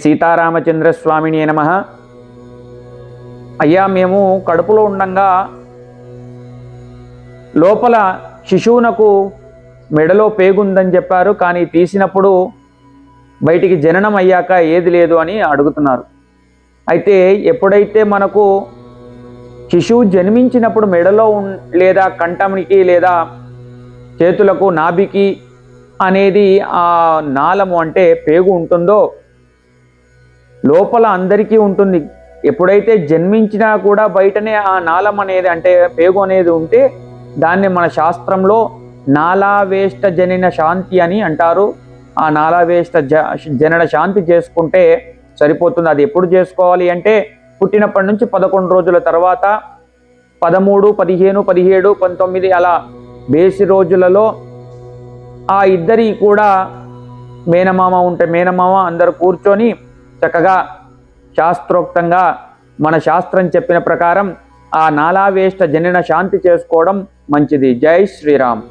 సీతారామచంద్ర స్వామిని నమః. అయ్యా, మేము కడుపులో ఉండంగా లోపల శిశువునకు మెడలో పేగుందని చెప్పారు, కానీ తీసినప్పుడు బయటికి జననం అయ్యాక ఏది లేదు అని అడుగుతున్నారు. అయితే ఎప్పుడైతే మనకు శిశువు జన్మించినప్పుడు మెడలో లేదా కంఠంకి లేదా చేతులకు నాభికి అనేది ఆ నాళము అంటే పేగు ఉంటుందో లోపల అందరికీ ఉంటుంది. ఎప్పుడైతే జన్మించినా కూడా బయటనే ఆ నాళం అనేది అంటే పేగు అనేది ఉంటే దాన్ని మన శాస్త్రంలో నాళావేష్ట జనన శాంతి అని అంటారు. ఆ నాళావేష్ట జనన శాంతి చేసుకుంటే సరిపోతుంది. అది ఎప్పుడు చేసుకోవాలి అంటే పుట్టినప్పటి నుంచి 11 రోజుల తర్వాత 13, 15, 17, 19 అలా బేసి రోజులలో ఆ ఇద్దరి కూడా మేనమామ ఉంటే మేనమామ అందరూ కూర్చొని చక్కగా శాస్త్రోక్తంగా మన శాస్త్రం చెప్పిన ప్రకారం ఆ నాళావేష్ట జనన శాంతి చేసుకోవడం మంచిది. జై శ్రీరామ్.